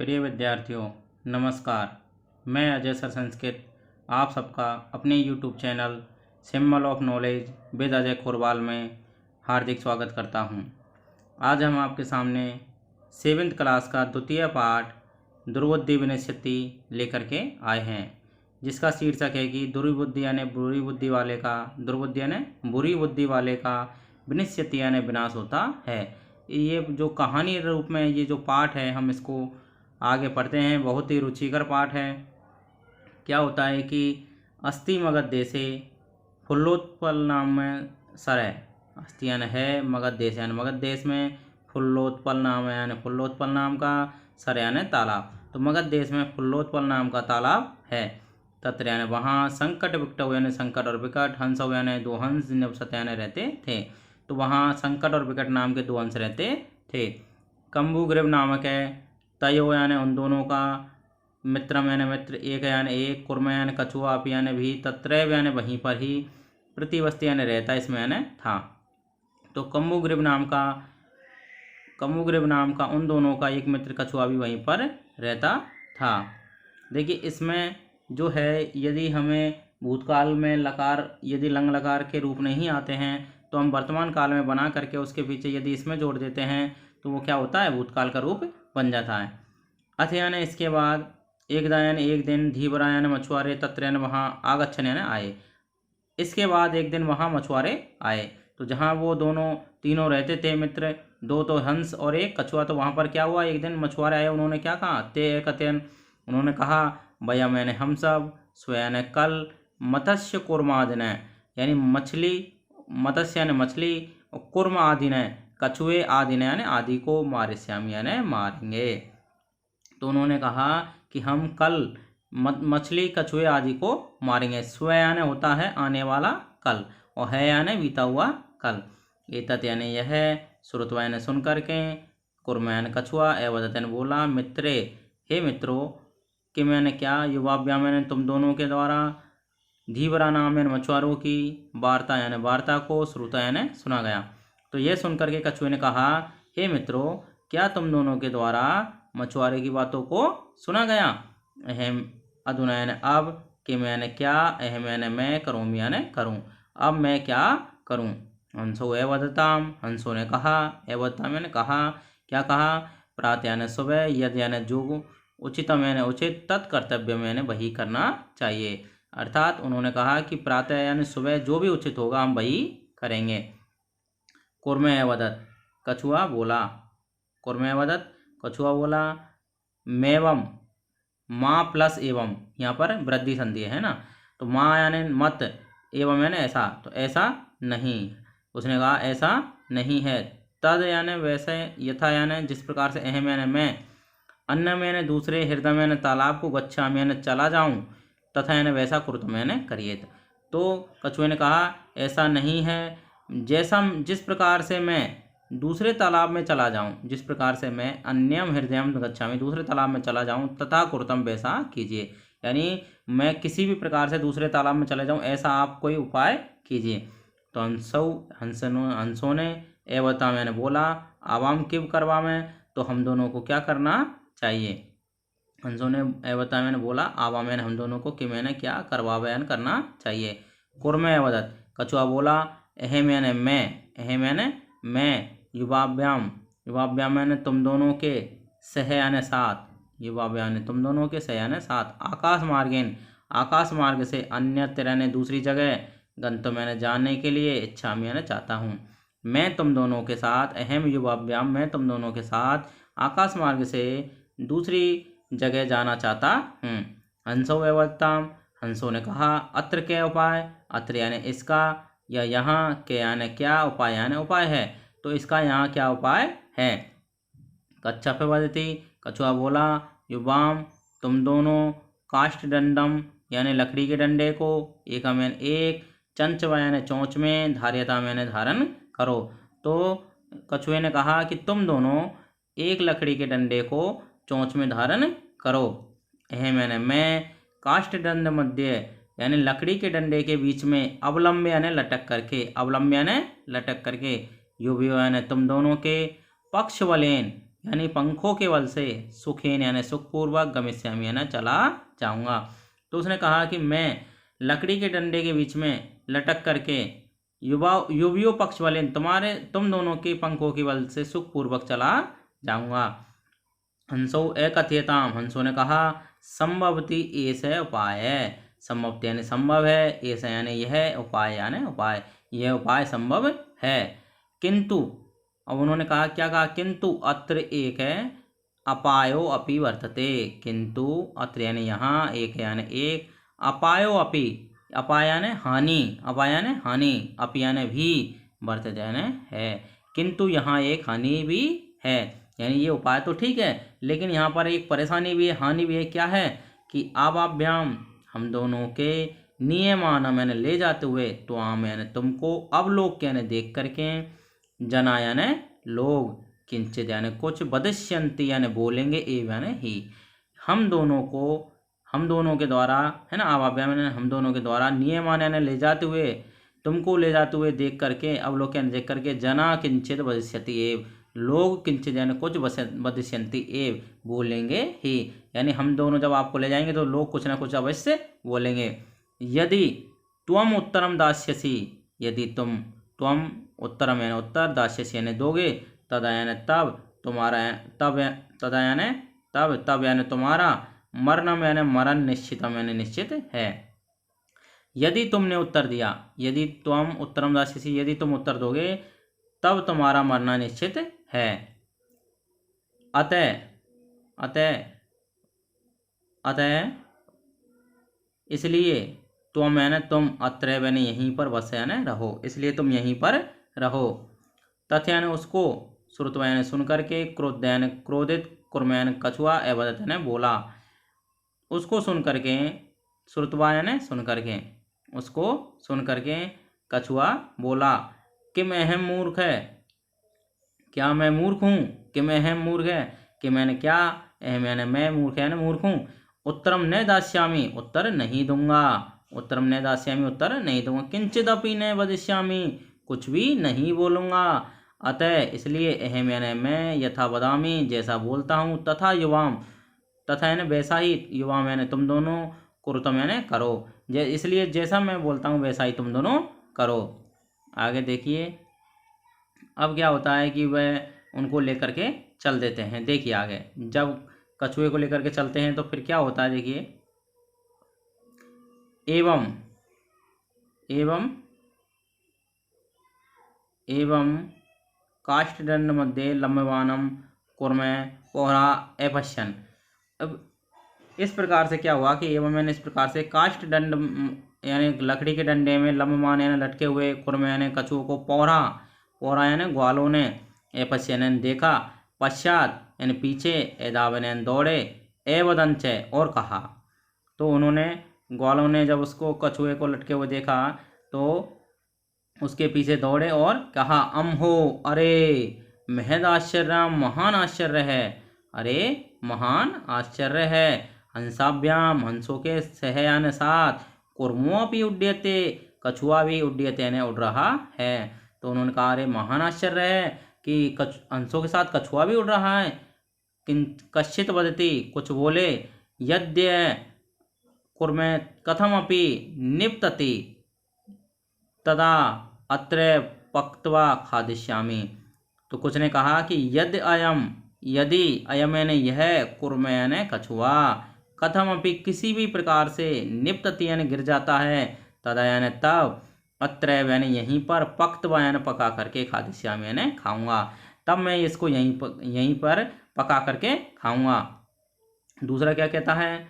प्रिय विद्यार्थियों, नमस्कार। मैं अजय सर संस्कृत आप सबका अपने YouTube channel symbol of knowledge with Ajay Khorwal में हार्दिक स्वागत करता हूं। आज हम आपके सामने 7th क्लास का द्वितीय पाठ दुर्बुद्धि विनिश्चिति लेकर के आए हैं, जिसका शीर्षक है कि दुर्बुद्धि यानी बुरी बुद्धि वाले का, दुर्बुद्धि यानी बुरी बुद्धि वाले का, विनिश्चिति यानी विनाश होता है। ये जो कहानी रूप में ये जो पाठ है, हम इसको आगे पढ़ते हैं। बहुत ही रुचिकर पाठ है। क्या होता है कि अस्ति मगध देशे फुल्लोत्पल नाम में सरय, अस्ति यानी है, मगध देश यानी मगध देश में, फुल्लोत्पल नाम है यानी फुल्लोत्पल नाम का, सर यानी तालाब। तो मगध देश में फुल्लोत्पल नाम का तालाब है। तत्र यानी वहाँ, संकट विकटौ यानी संकट और विकट, हंसौ यानी दो हंस, निवसत यानी रहते थे। तो वहाँ संकट और विकट नाम के दो हंस रहते थे। कंबुग्रीव नामक है, तयो यानी उन दोनों का, मित्रम यानी मित्र, एक यानी एक, कुर्म यानी कछुआ, अपि यानी भी, तत्रैव यानी वहीं पर ही, प्रतिवस्ति यानी रहता, इसमें यानी था। तो कंबुग्रीव नाम का उन दोनों का एक मित्र कछुआ भी वहीं पर रहता था। देखिए इसमें जो है, यदि हमें भूतकाल में लकार, यदि लंग लकार के रूप नहीं आते हैं तो हम वर्तमान काल में बना करके उसके पीछे यदि इसमें जोड़ देते हैं तो वो क्या होता है, भूतकाल का रूप बन जाता है। अथ यानी इसके बाद, एकदा यानी एक दिन, धीवरा यानी मछुआरे, तत्र यानी वहाँ, आगच्छन यानी आए। इसके बाद एक दिन वहाँ मछुआरे आए। तो जहाँ वो दोनों तीनों रहते थे मित्र, दो तो हंस और एक कछुआ, तो वहाँ पर क्या हुआ, एक दिन मछुआरे आए। उन्होंने क्या कहा, ते कथन, उन्होंने कहा, भैया मैंने हम सब, स्वयं कल, मत्स्य कुर्मादिन यानी मछली, मत्स्य यानी मछली, और कुर्म आदि ने, कछुए आदि ने यानी आदि को, मारिश्याम यानी मारेंगे। तो उन्होंने कहा कि हम कल मछली कछुए आदि को मारेंगे। स्व यानी होता है आने वाला कल, और है यानी बीता हुआ कल। एतत यानी यह, श्रुत्वा यानी सुन करके, कुर्म यानी कछुआ, एवदत यानी बोला, मित्रे हे मित्रों, कि मैंने क्या, युवाभ्या मैंने तुम दोनों के द्वारा, धीवरा नाम यानी मछुआरों की, वार्ता यानी वार्ता को, श्रुता यानी सुना गया। तो यह सुनकर के कछुए ने कहा, हे मित्रों, क्या तुम दोनों के द्वारा मछुआरे की बातों को सुना गया। अहम अधुना यानी अब, कि मैंने क्या, अहम यानी मैं, करूँ यानी करूँ, अब मैं क्या करूँ। हंसो एवदताम, हंसों ने कहा, एवदताम यानी कहा, क्या कहा, प्रात यानी सुबह, यद यानी जो, उचितम यानी उचित, तत्कर्तव्य यानी वही करना चाहिए। अर्थात उन्होंने कहा कि प्रातः यानी सुबह जो भी उचित होगा हम वही करेंगे। कुर्मे एवदत, कछुआ बोला, कुर्मे एवदत, कछुआ बोला, मेवम, माँ प्लस एवं, यहाँ पर वृद्धि संधि है ना, तो माँ यानी मत, एवं यानी ऐसा, तो ऐसा नहीं। उसने कहा ऐसा नहीं है। तद यानी वैसे, यथा यानी जिस प्रकार से, अहम यानी मैं, अन्नम यानी दूसरे, हृदय यानी तालाब को, गच्छामि यानी चला जाऊं, तथा यानी वैसा, कुरुतम यानी करिए। तो कछुए ने कहा ऐसा नहीं है, जैसा जिस प्रकार से मैं दूसरे तालाब में चला जाऊं, जिस प्रकार से मैं अन्यम हृदयम गच्छामि दूसरे तालाब में चला जाऊं, तथा कुरुतम वैसा कीजिए। यानी मैं किसी भी प्रकार से दूसरे तालाब में चले जाऊं, ऐसा आप कोई उपाय कीजिए। तो हंसों ने एवता मैंने बोला, आवाम किव करवा में, तो हम दोनों को क्या करना चाहिए। हंसों ने एवता मैंने बोला, आवा मैंने हम दोनों को, कि मैंने क्या, करवा बयान करना चाहिए। कुर्मे एवदत, कछुआ बोला, अहम यानी मैं, अहम यानी मैं, युवाभ्याम, युवाभ्याम यानी तुम दोनों के, सह यानी साथ, युवाभ्याम यानी तुम दोनों के, सह यानी साथ, आकाश मार्गेन, आकाश मार्ग से, अन्यत्र यानी दूसरी जगह, गंतव्य यानी जाने के लिए, इच्छा में यानी चाहता हूँ। मैं तुम दोनों के साथ, अहम युवाभ्याम, मैं तुम दोनों के साथ आकाश मार्ग से दूसरी जगह जाना चाहता हूँ। हंसो व्यवस्थाम, हंसों ने कहा, अत्र क्या उपाय, अत्र यानी इसका, या यहाँ के यानी क्या, उपाय यानी उपाय है, तो इसका यहाँ क्या उपाय है। कच्छा पे बदती, कछुआ बोला, युवाम तुम दोनों, काष्ठ दंडम यानी लकड़ी के डंडे को, एकम यानी एक, चंच यानी चोंच में, धार्यता यानी धारण करो। तो कछुए ने कहा कि तुम दोनों एक लकड़ी के डंडे को चोंच में धारण करो। अहम यानी मैं, काष्ठ दंड मध्य यानी लकड़ी के डंडे के बीच में, अवलंब यानी लटक करके, अवलंब यानी लटक करके, युवयो यानी तुम दोनों के, पक्ष वलेन यानी पंखों के बल से सुखेन यानी सुखपूर्वक गमिष्यामि यानी चला जाऊंगा। तो उसने कहा कि मैं लकड़ी के डंडे के बीच में लटक करके युवियों पक्ष वाले तुम दोनों के पंखों के बल से सुखपूर्वक चला जाऊंगा। हंसो एकथ्यताम, हंसों ने कहा संभवती ऐसे उपाय है। संभवती यानी संभव है, ऐसा यानी यह, उपाय यानी उपाय, यह उपाय संभव है। किंतु अब उन्होंने कहा, क्या कहा, किंतु अत्र एक है, अपायो अपि वर्तते। किंतु अत्र यानी यहाँ, एक यानी एक, अपायो अपि, अपाय यानी हानि, अपाय यानी हानि, अपि यानी भी, वर्तते यानी है। किंतु यहाँ एक हानि भी है, यानी ये उपाय तो ठीक है, लेकिन यहाँ पर एक परेशानी भी है, हानि भी है। क्या है कि आवाभ्याम, हम दोनों के नियमान मैंने ले जाते हुए, तो मैंने तुमको अवलोक यानी देख करके, जना यानी लोग, किंचित यानी कुछ, वदिष्यन्ति यानी बोलेंगे, एव यानी ही, हम दोनों के द्वारा, है ना, आवाभ्याम यानी हम दोनों के द्वारा, नियमान यानी ले जाते हुए, तुमको ले जाते हुए देख करके, अवलोक यानी देख करके, जना किंचित वदिष्यति एव, लोग किंचित यानी कुछ, वदिष्यन्ति एव बोलेंगे ही, यानी हम दोनों जब आपको ले जाएंगे तो लोग कुछ ना कुछ अवश्य बोलेंगे। यदि त्वम उत्तरम दास्यसि, यदि त्वम उत्तरम यानी उत्तर, दास्यसि यानी दोगे, तदा यानी तब, तुम्हारा तब, तदा यानी तब यानी तुम्हारा, मरणम यानी मरण, निश्चितम यानी निश्चित है। यदि तुमने उत्तर दिया, यदि त्वम उत्तरम दास्यसि, यदि तुम उत्तर दोगे तब तुम्हारा मरना निश्चित है। अतः अतः अतः इसलिए, त्वम यानी तुम, अत्र यानी यहीं पर, बस यानी रहो, इसलिए तुम यहीं पर रहो। तथ्य यानी उसको, श्रुत्वा यानी सुन करके, क्रोध यानी क्रोधित, कुर्म यानी कछुआ, अवदत यानी बोला, उसको सुन करके, श्रुत्वा यानी सुन करके, उसको सुन करके कछुआ बोला, किम अहम मूर्ख है, क्या मैं मूर्ख हूँ, किम अहम मूर्ख है, कि मैंने क्या, अहम यानी मैं, मूर्ख यानी मूर्ख हूँ, उत्तरम न दास्यामि, उत्तर नहीं दूंगा, उत्तरम न दास्यामि, उत्तर नहीं दूंगा, किंचिदपि न वदिष्यामि, कुछ भी नहीं बोलूंगा, अतः इसलिए, अहम यानी मैं, यथा वदामि जैसा बोलता हूँ, तथा युवाम, तथा यानी वैसा ही, युवाम यानी तुम दोनों, कुरुतम यानी करो, इसलिए जैसा मैं बोलता हूँ वैसा ही तुम दोनों करो। आगे देखिए, अब क्या होता है कि वह उनको लेकर के चल देते हैं। देखिए आगे, जब कछुए को लेकर के चलते हैं तो फिर क्या होता है, देखिए, एवं एवं एवं काष्ठदंड मध्ये लंबवानम कुर्मे पोहरा अपश्यन। अब इस प्रकार से क्या हुआ कि एवं मैंने इस प्रकार से काष्ठ दंड यानी लकड़ी के डंडे में लंबमान यानी लटके हुए, कुर्मे यानी कछुओं को, पोहरा यानी ग्वालों ने, अपश्यन यानी देखा, पश्चात यानी पीछे, एदावन यानी दौड़े, एवदंच और कहा। तो उन्होंने, ग्वालों ने जब उसको, कछुए को लटके हुए देखा तो उसके पीछे दौड़े और कहा, अम्हो, अरे, महद आश्चर्य, महान आश्चर्य है, अरे महान आश्चर्य है, हंसाभ्याम, हंसों के सह यानी साथ, कुर्मो भी उड्यते, कछुआ भी उड्यते यानी उड़ रहा है। तो उन्होंने कहा, अरे महान आश्चर्य है कि हंसों के साथ कछुआ भी उड़ रहा है। कश्चित वदति, कुछ बोले, यद्य कुर्मे कथमपि निपतति, तदा अत्र पक्त्वा खादिष्यामि। तो कुछ ने कहा कि यदि अयम यानी यह, कुर्म यानी कछुआ, कथमपि किसी भी प्रकार से, निपतति यानी गिर जाता है, तदा यानी तब, अत्र यानी यहीं पर, पक्त्वा यानी पका करके, खादिष्यामि यानी खाऊंगा, तब मैं इसको यहीं पर पका करके खाऊंगा। दूसरा क्या कहता है,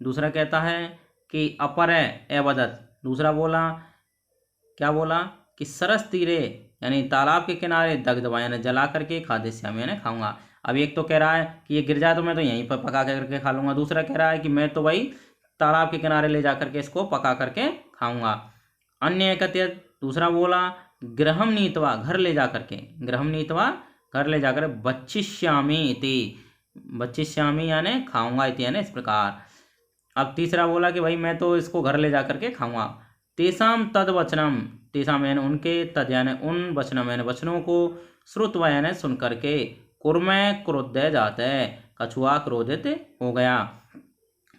दूसरा कहता है कि अपर एवदत, दूसरा बोला, क्या बोला कि सरस तीरे यानी तालाब के किनारे, दग्धवा यानी जला करके, खादिष्यामि यानी खाऊंगा। अब एक तो कह रहा है कि ये गिर जाए तो मैं तो यहीं पर पका करके खा लूंगा, दूसरा कह रहा है कि मैं तो भाई तालाब के किनारे ले जा करके इसको पका करके खाऊंगा। अन्य एकत्य, दूसरा बोला, गृहम नीतवा, घर ले जा करके, गृहम नीतवा घर ले जाकर, बच्चिष्यामि इति, बच्चिष्यामि यानी खाऊंगा, इति यानी इस प्रकार। अब तीसरा बोला कि भाई मैं तो इसको घर ले जा करके खाऊंगा। तेसाम तद वचनम, तेसाम यानी उनके, तद यानी उन, वचनम यानी वचनों को, श्रुत्वा यानी सुन करके, कुर्मे क्रोध्य जाते, कछुआ क्रोधित हो गया।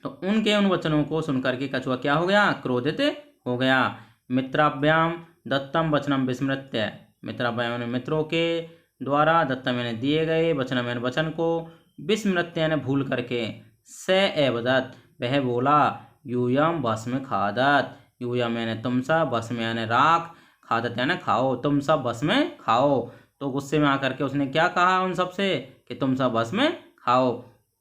तो उनके उन वचनों को सुनकर के कछुआ क्या हो गया, क्रोधित हो गया। मित्राभ्याम दत्तम वचनम विस्मृत्य, मित्राभ्याम ने मित्रों के द्वारा दत्तम यानी दिए गए, वचनम यानी वचन को, विस्मृत्य यानी भूल करके, स एवदत वह बोला, यूयम भस्म खादत, यूयम यानी तुम सब, भस्म यानी राख, खादत यानी खाओ, तुम सब भस्म खाओ। तो गुस्से में आकर के उसने क्या कहा उन सबसे कि तुम सब भस्म खाओ।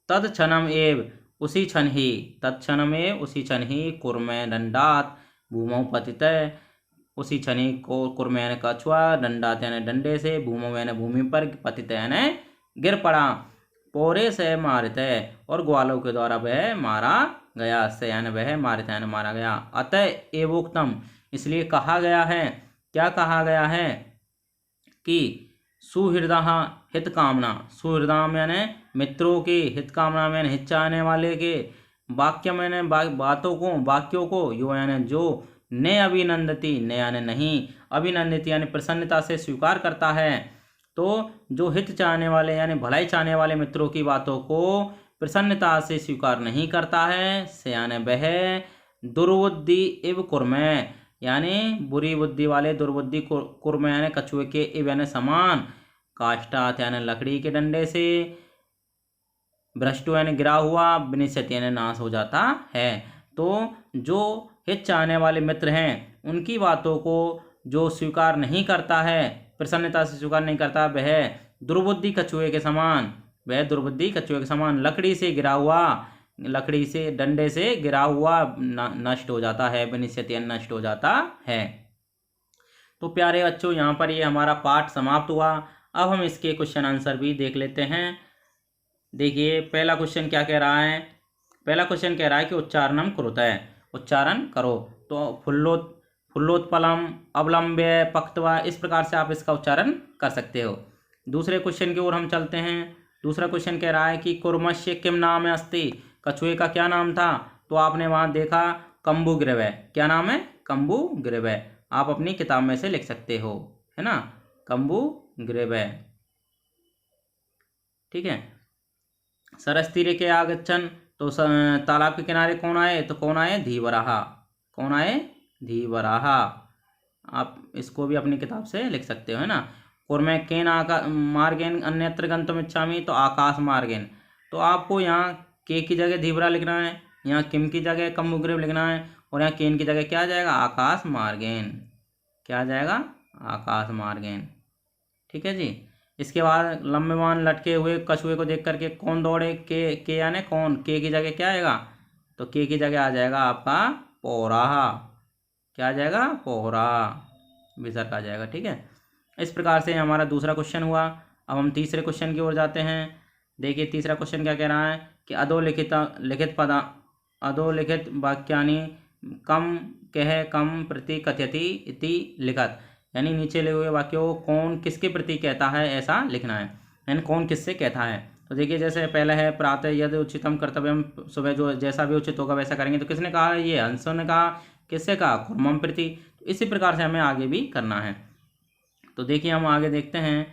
तद क्षणम एव उसी क्षण ही, तत्क्षण एव उसी क्षण ही, कुर्मे दंडात भूमौ पतितः, उसी क्षण ही को कुर्मे यानी कछुआ, दंडात यानी डंडे से, भूमौ यानी भूमि पर, पतितः यानी गिर पड़ा। पोरे से मारते और ग्वालों के द्वारा वह मारा गया, से यानी वह मारते यानी मारा गया। अतः एवोक्तम इसलिए कहा गया है, क्या कहा गया है कि सुहृदा हित कामना, सुहृदाम यानी मित्रों की, हित कामना में हित चाहने वाले के, वाक्य मैंने बातों को, वाक्यों को, यो यानी जो, ने अभिनंदती, ने यानी नहीं, अभिनंदित यानी प्रसन्नता से स्वीकार करता है। तो जो हित चाहने वाले यानी भलाई चाहने वाले मित्रों की बातों को प्रसन्नता से स्वीकार नहीं करता है, से यानी वह दुर्बुद्धि इव कुर्मे यानी बुरी बुद्धि वाले, दुर्बुद्धि कुर्मे यानी कछुए के, इव यानी समान, काष्ठात यानी लकड़ी के डंडे से, भ्रष्टो यानी गिरा हुआ, विनिश्चित यानी नाश हो जाता है। तो जो हित चाहने वाले मित्र हैं उनकी बातों को जो स्वीकार नहीं करता है, प्रसन्नता से स्वीकार नहीं करता, वह दुर्बुद्धि कछुए के समान, वह दुर्बुद्धि कछुए के समान लकड़ी से गिरा हुआ, लकड़ी से डंडे से गिरा हुआ नष्ट हो जाता है, विनिश्चित यानी नष्ट हो जाता है। तो प्यारे बच्चों यहाँ पर ये हमारा पाठ समाप्त हुआ। अब हम इसके क्वेश्चन आंसर भी देख लेते हैं। देखिए पहला क्वेश्चन क्या कह रहा है, पहला क्वेश्चन कह रहा है कि उच्चारणम कुरुतः, उच्चारण करो। तो फुल्लोत्पलम, अवलंब्य, पक्तवा, इस प्रकार से आप इसका उच्चारण कर सकते हो। दूसरे क्वेश्चन की ओर हम चलते हैं। दूसरा क्वेश्चन कह रहा है कि कुर्मस्य किम नाम अस्ति, कछुए का क्या नाम था। तो आपने वहाँ देखा कम्बुग्रीव, क्या नाम है, कम्बुग्रीव। आप अपनी किताब में से लिख सकते हो, है ना, कम्बुग्रीव, ठीक है। सरस्तीरे के आगच्छन, तो तालाब के किनारे कौन आए, तो कौन आए, धीवराह, कौन आए, धीवराह। आप इसको भी अपनी किताब से लिख सकते हो, है ना। कुर्मे केन मार्गेन अन्यत्र गंतुमिच्छामि, तो आकाश मार्गेन। तो आपको यहाँ के की जगह धीवरा लिखना है, यहाँ किम की जगह कम्बुग्रीव लिखना है, और यहाँ केन की जगह क्या आ जाएगा, आकाश मार्गेन, क्या आ जाएगा, आकाश मार्गेन, ठीक है जी। इसके बाद लंबेमान लटके हुए कछुए को देख करके कौन दौड़े, के यानी कौन, के की जगह क्या आएगा, तो के की जगह आ जाएगा आपका पोराहा, क्या आ जाएगा, पोराहा, विसर्ग आ जाएगा, ठीक है। इस प्रकार से हमारा दूसरा क्वेश्चन हुआ। अब हम तीसरे क्वेश्चन की ओर जाते हैं। देखिए तीसरा क्वेश्चन क्या कह रहा है कि अधोलिखित वाक्यानि कम कह कम प्रति कथयति इति लिखत, यानी नीचे लिखे हुए वाक्यों को कौन किसके प्रति कहता है ऐसा लिखना है, यानी कौन किससे कहता है। तो देखिए जैसे पहला है प्रातः यदि उचितम कर्तव्यम, सुबह जो जैसा भी उचित होगा वैसा करेंगे। तो किसने कहा, ये हंसों ने कहा, किससे कहा, कुर्मम प्रति। तो इसी प्रकार से हमें आगे भी करना है। तो देखिए हम आगे देखते हैं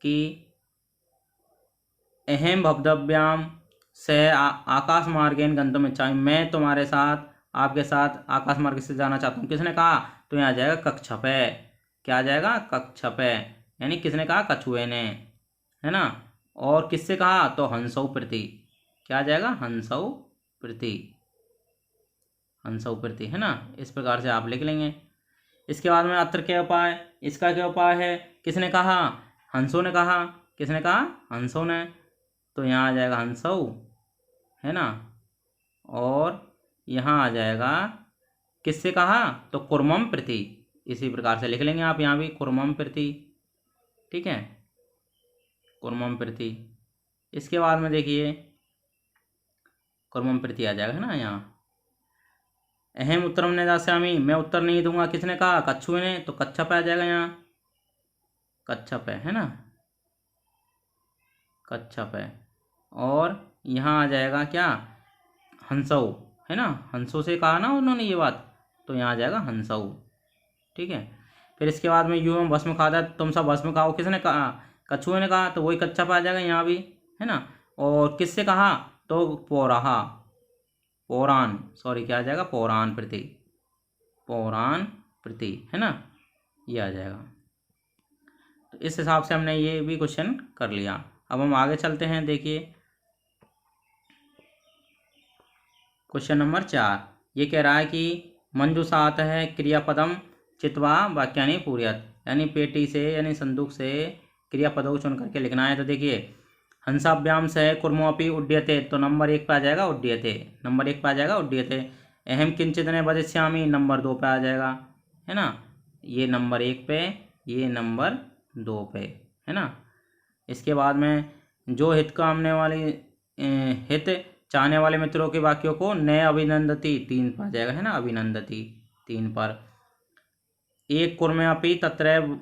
कि अहम भवदव्याम से आकाश मार्गेन गंतुम इच्छामि, मैं तुम्हारे साथ, आपके साथ आकाश मार्ग से जाना चाहता हूँ। किसने कहा, तो यहाँ आ जाएगा कक्षपे, क्या आ जाएगा, कक्षपे, यानी किसने कहा, कछुए ने, है ना। और किससे कहा, तो हंसौ प्रति, क्या आ जाएगा, हंसौ प्रति, हंसौ प्रति, है ना। इस प्रकार से आप लिख लेंगे। इसके बाद में अत्र क्या उपाय, इसका क्या उपाय है, किसने कहा, हंसों ने कहा, किसने कहा, हंसों ने। तो यहाँ आ जाएगा हंसौ, है ना। और यहाँ आ जाएगा किससे कहा, तो कुर्मम प्रति, इसी प्रकार से लिख लेंगे आप यहाँ भी, कुर्मम प्रति, ठीक है, कुर्मम प्रति। इसके बाद में देखिए कुर्मम प्रति आ जाएगा, है ना। यहाँ अहम उत्तरम ने दास्यामी, मैं उत्तर नहीं दूंगा, किसने कहा, कछुए ने। तो कच्छप आ जाएगा यहाँ, कच्छप है ना, कच्छप है। और यहाँ आ जाएगा क्या, हंसौ, है ना, हंसों से कहा ना उन्होंने ये बात, तो यहाँ आ जाएगा हंसौ, ठीक है। फिर इसके बाद में यूं भस्म खादा, तुम सब भस्म खाओ, किसने कहा, कछुए ने कहा तो वही कच्छप आ जाएगा यहाँ भी, है ना। और किससे कहा तो पौराहा, पौराण, सॉरी क्या आ जाएगा, पौराण प्रति, पौराण प्रति, है ना, ये आ जाएगा। तो इस हिसाब से हमने ये भी क्वेश्चन कर लिया। अब हम आगे चलते हैं। देखिए क्वेश्चन नंबर 4, ये कह रहा है कि मंजूषात है क्रियापदम चित्वा वाक्यानि पूर्यत, यानी पेटी से यानी संदूक से क्रियापदों को चुन करके लिखना है। तो देखिए हंसाभ्याम से कुर्मोपि उड्डयते, तो नंबर 1 पे आ जाएगा उड्डयते, नंबर 1 पे आ जाएगा उड्डयते। अहम किंचित ने वदिष्यामि, नंबर 2 पे आ जाएगा, है ना, ये नंबर 1 पे, ये नंबर 2 पे, है ना। इसके बाद में जो हित कामने वाली हित चाहने वाले मित्रों के वाक्यों को नए अभिनंदती 3 पर आ जाएगा, है ना, अभिनंदती 3 पर। एक कुर्म्यापि तत्रैव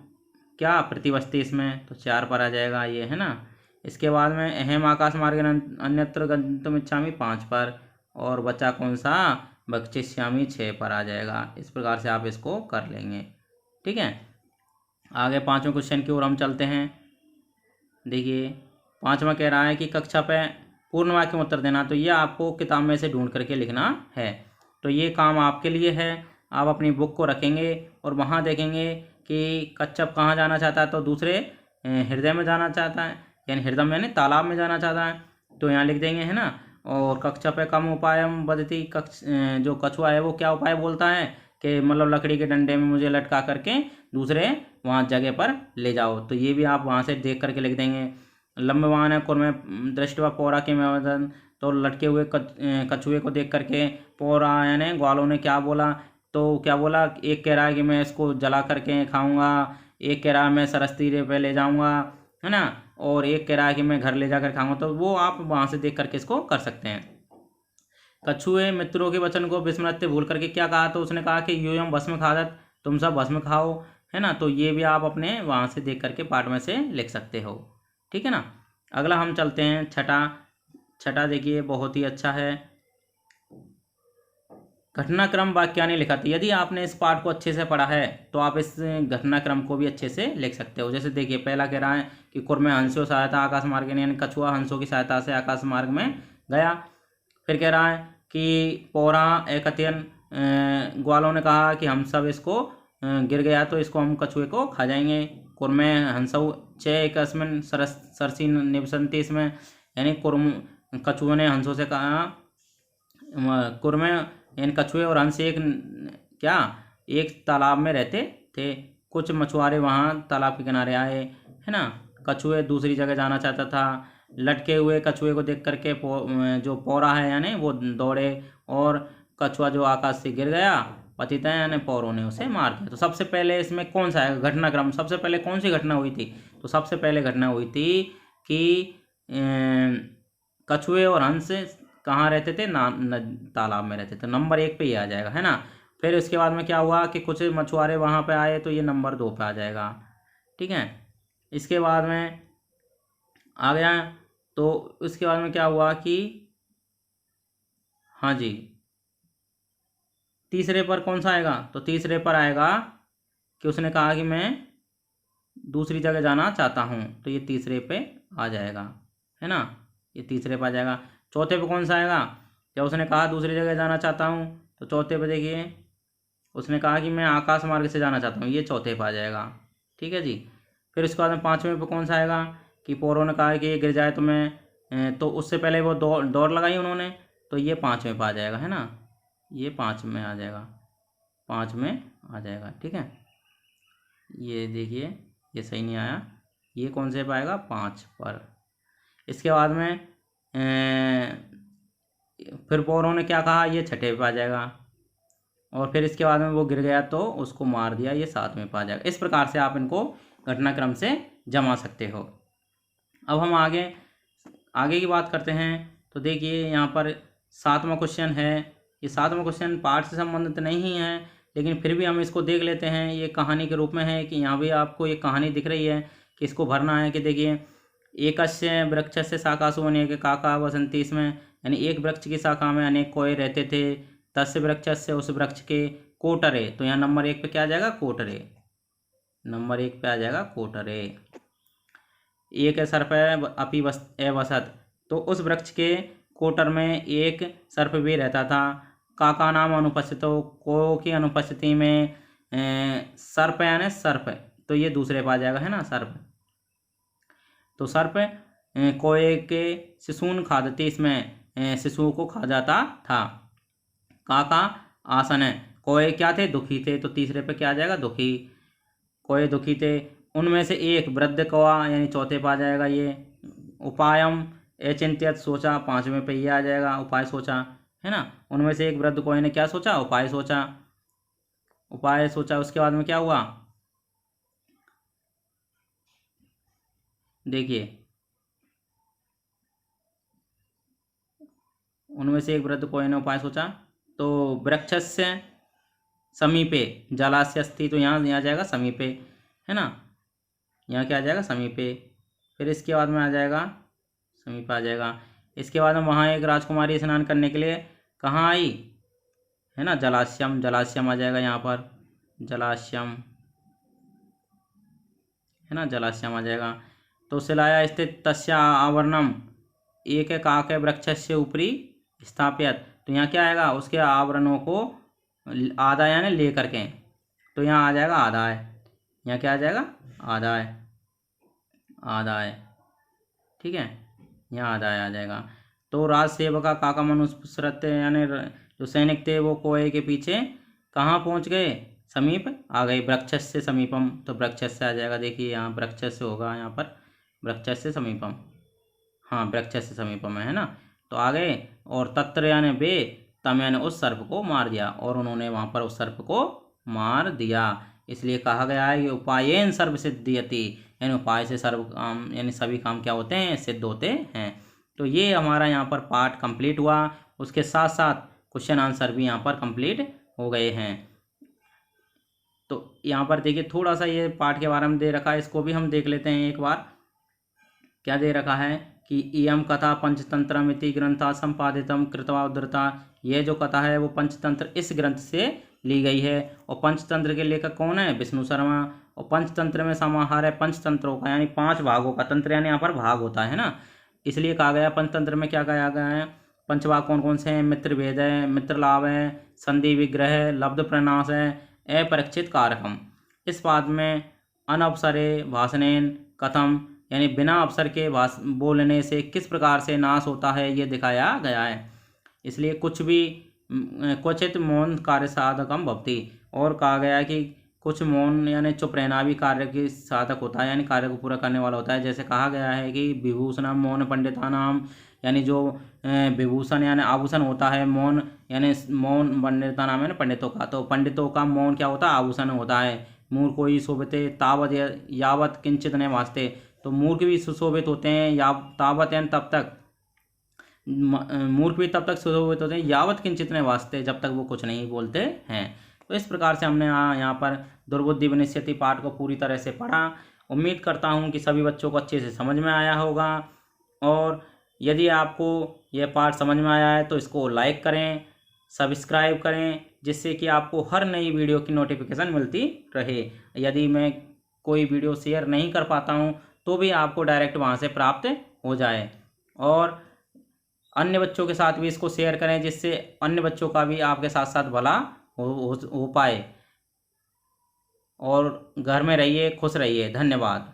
क्या प्रतिवस्ती इसमें, तो 4 पर आ जाएगा ये, है ना। इसके बाद में अहम आकाश मार्ग अन्यत्र गंतुमिच्छामि 5 पर, और बचा कौन सा, भक्षिष्यामि 6 पर आ जाएगा। इस प्रकार से आप इसको कर लेंगे, ठीक है। आगे 5वें क्वेश्चन की ओर हम चलते हैं। देखिए 5वां कह रहा है कि कक्षा पे पूर्ण वाक्य में उत्तर देना, तो ये आपको किताब में से ढूंढ करके लिखना है। तो ये काम आपके लिए है, आप अपनी बुक को रखेंगे और वहाँ देखेंगे कि कच्छप कहाँ जाना चाहता है, तो दूसरे हृदय में जाना चाहता है, यानी हृदय में यानी तालाब में जाना चाहता है, तो यहाँ लिख देंगे, है ना। और कक्षप कम उपायम बदती, जो कछुआ है वो क्या उपाय बोलता है कि मतलब लकड़ी के डंडे में मुझे लटका करके दूसरे वहाँ जगह पर ले जाओ, तो ये भी आप वहाँ से देख करके लिख देंगे। लंबवान है कुर्मे दृष्टवा पौरा के में, तो लटके हुए कछुए को देख करके पौरा यानी ग्वालों ने क्या बोला, तो क्या बोला, एक कह रहा है कि मैं इसको जला करके खाऊंगा, एक कह रहा है मैं सरस तीरे पे ले जाऊंगा, है ना, और एक कह रहा है कि मैं घर ले जाकर खाऊंगा। तो वो आप वहाँ से देख करके इसको कर सकते हैं। कछुए मित्रों के वचन को विस्मृत्य भूल करके क्या कहा, तो उसने कहा कि यूयम भस्म खादत, तुम सब भस्म खाओ, है ना। तो ये भी आप अपने वहाँ से देख करके पाठ में से लिख सकते हो, ठीक है ना। अगला हम चलते हैं छठा देखिए बहुत ही अच्छा है। घटनाक्रम वाक्यानि लिखत, यदि आपने इस पाठ को अच्छे से पढ़ा है तो आप इस घटनाक्रम को भी अच्छे से लिख सकते हो। जैसे देखिए पहला कह रहा है कि कुर्मे हंसो सहायता आकाश मार्ग, यानी कछुआ हंसों की सहायता से आकाश मार्ग में गया। फिर कह रहा है कि पौरा एकत्यन, ग्वालों ने कहा कि हम सब इसको गिर गया तो इसको हम कछुए को खा जाएंगे। कुर्मे हंसौ चे एकस्मिन सरसी निवसंती, इसमें यानी कछुओं ने हंसों से कहा, कुर्मे यानी कछुए और हंस एक तालाब में रहते थे। कुछ मछुआरे वहाँ तालाब के किनारे आए, है ना। कछुए दूसरी जगह जाना चाहता था। लटके हुए कछुए को देख करके जो पौरा है यानी वो दौड़े, और कछुआ जो आकाश से गिर गया पतित है यानी पौरों ने उसे मार दिया। तो सबसे पहले इसमें कौन सा है घटनाक्रम, सबसे पहले कौन सी घटना हुई थी, तो सबसे पहले घटना हुई थी कि कछुए और हंस कहाँ रहते थे, तालाब में रहते थे। नंबर 1 पे ही आ जाएगा, है ना। फिर इसके बाद में क्या हुआ कि कुछ मछुआरे वहाँ पे आए, तो ये नंबर 2 पे आ जाएगा, ठीक है। इसके बाद में आ गया, तो इसके बाद में क्या हुआ कि हाँ जी तीसरे पर कौन सा आएगा, तो तीसरे पर आएगा कि उसने कहा कि मैं दूसरी जगह जाना चाहता हूँ, तो ये तीसरे पे आ जाएगा, है ना, ये तीसरे पे आ जाएगा। चौथे पे कौन सा आएगा, जब उसने कहा दूसरी जगह जाना चाहता हूँ, तो चौथे पे देखिए उसने कहा कि मैं आकाश मार्ग से जाना चाहता हूँ, ये चौथे पे आ जाएगा, ठीक है जी। फिर उसके बाद में 5वें पे कौन सा आएगा कि पौरों ने कहा कि ये गिर जाए तो मैं, तो उससे पहले वो दौड़ लगाई उन्होंने, तो ये 5वें पे आ जाएगा, है ना, ये 5 में आ जाएगा, 5 में आ जाएगा, ठीक है। ये देखिए ये सही नहीं आया, ये कौन से पे आएगा 5 पर। इसके बाद में फिर पौरों ने क्या कहा, ये 6ठे पे आ जाएगा, और फिर इसके बाद में वो गिर गया तो उसको मार दिया, ये 7वें पे आ जाएगा। इस प्रकार से आप इनको घटनाक्रम से जमा सकते हो। अब हम आगे की बात करते हैं। तो देखिए यहाँ पर 7वां क्वेश्चन है। ये 7वां क्वेश्चन पाठ से संबंधित नहीं है, लेकिन फिर भी हम इसको देख लेते हैं। ये कहानी के रूप में है कि यहाँ भी आपको एक कहानी दिख रही है कि इसको भरना है। कि देखिए एकस्य वृक्षस्य शाखासु अनेक काका वसंती, इसमें यानी एक वृक्ष की शाखा में अनेक कोए रहते थे। तस्य वृक्षस्य, उस वृक्ष के कोटरे, तो यहाँ नंबर 1 पे क्या आ जाएगा कोटरे, नंबर 1 पे आ जाएगा कोटरे। एक सर्प अपि अवसत, तो उस वृक्ष के कोटर में एक सर्प भी रहता था। का नाम अनुपस्थितो, को की अनुपस्थिति में सर्प यानी सर्प, तो ये दूसरे पे आ जाएगा, है ना, सर्प। तो सर्प कोए के शिशून खादती, इसमें शिशुओं को खा जाता था। का आसन है, कोए क्या थे, दुखी थे, तो तीसरे पे क्या आ जाएगा, दुखी। कोए दुखी थे, उनमें से एक वृद्ध कौआ यानी चौथे पे आ जाएगा ये। उपायम अचिंत्यत, सोचा, पांचवें पे ये आ जाएगा, उपाय सोचा, है ना। उनमें से एक वृद्ध कौए ने क्या सोचा, उपाय सोचा। उपाय सोचा, उसके बाद में क्या हुआ, देखिए, उनमें से एक वृद्ध कौए ने उपाय सोचा, तो वृक्षस्य समीपे जलाशयस्थि, तो यहाँ जाएगा समीपे, है ना, यहाँ क्या आ जाएगा, समीपे। फिर इसके बाद में आ जाएगा, समीप आ जाएगा। इसके बाद में वहाँ एक राजकुमारी स्नान करने के लिए कहाँ आई, है ना, जलाशयम, जलाशयम आ जाएगा यहाँ पर, जलाशयम, है ना, जलाशयम आ जाएगा। तो शिलाया स्थित तस्या आवरणम एक काक वृक्ष से ऊपरी स्थापित, तो यहाँ क्या आएगा, उसके आवरणों को आधा यानी ले करके, तो यहाँ आ जाएगा आधा है, यहाँ क्या आ जाएगा, आधा है, आधा है, ठीक है, यहाँ आधा है आ जाएगा। तो राज सेवका काका मनुस्मृत यानी जो सैनिक थे वो कोए के पीछे कहाँ पहुँच गए, समीप आ गए, वृक्ष से समीपम, तो वृक्ष से आ जाएगा, देखिए यहाँ वृक्ष से होगा, यहाँ पर वृक्ष से समीपम, हाँ वृक्ष से समीपम है ना। तो आ गए, और तत्र यानी वे, तम यानी उस सर्प को मार दिया, और उन्होंने वहाँ पर उस सर्प को मार दिया। इसलिए कहा गया है कि उपायेन सर्व सिद्धियति, यानी उपाय से सर्व काम यानी सभी काम क्या होते हैं, सिद्ध होते हैं। तो ये हमारा यहाँ पर पार्ट कंप्लीट हुआ, उसके साथ साथ क्वेश्चन आंसर भी यहाँ पर कंप्लीट हो गए हैं। तो यहाँ पर देखिए थोड़ा सा ये पार्ट के बारे में दे रखा है, इसको भी हम देख लेते हैं एक बार। क्या दे रखा है कि इयम कथा पंचतंत्रमिति ग्रंथा संपादितम कृत्वा उद्धृता, ये जो कथा है वो पंचतंत्र इस ग्रंथ से ली गई है। और पंचतंत्र के लेखक कौन है, विष्णु शर्मा। और पंचतंत्र में समाहार है पंचतंत्रों का, यानी 5 भागों का, तंत्र यानी यहाँ पर भाग होता है ना, इसलिए कहा गया पंचतंत्र में क्या कहा गया है, पंचभाग कौन कौन से हैं, मित्र भेद है, मित्र लाभ है, संधि विग्रह है, लब्ध प्रनाश है, अपरीक्षित कारकम। इस पाद में अनअवसरे भाषणेन कथम, यानी बिना अवसर के बोलने से किस प्रकार से नाश होता है ये दिखाया गया है। इसलिए कुछ भी क्वचित मौन कार्य साधकम भवति, और कहा गया है कि कुछ मौन यानी चुप रहना भी कार्य के साधक होता है, यानी कार्य को पूरा करने वाला होता है। जैसे कहा गया है कि विभूषणम मौन पंडितानाम, यानी जो विभूषण यानी आभूषण होता है, मौन यानी मौन पंडितानाम है ना, पंडितों का, तो पंडितों का मौन क्या होता है, आभूषण होता है। मूर्ख कोई शोभते तावत यावत किंचित न वास्ते, तो मूर्ख भी सुशोभित होते हैं, या तावत यानी तब तक, मूर्ख भी तब तक सुशोभित होते हैं यावत किंचित न वास्ते, जब तक वो कुछ नहीं बोलते हैं। तो इस प्रकार से हमने यहाँ पर दुर्बुद्धि विनिश्यति पाठ को पूरी तरह से पढ़ा। उम्मीद करता हूँ कि सभी बच्चों को अच्छे से समझ में आया होगा, और यदि आपको यह पाठ समझ में आया है तो इसको लाइक करें, सब्सक्राइब करें, जिससे कि आपको हर नई वीडियो की नोटिफिकेशन मिलती रहे। यदि मैं कोई वीडियो शेयर नहीं कर पाता हूँ तो भी आपको डायरेक्ट वहाँ से प्राप्त हो जाए, और अन्य बच्चों के साथ भी इसको शेयर करें, जिससे अन्य बच्चों का भी आपके साथ साथ भला हो पाए। और घर में रहिए, खुश रहिए। धन्यवाद।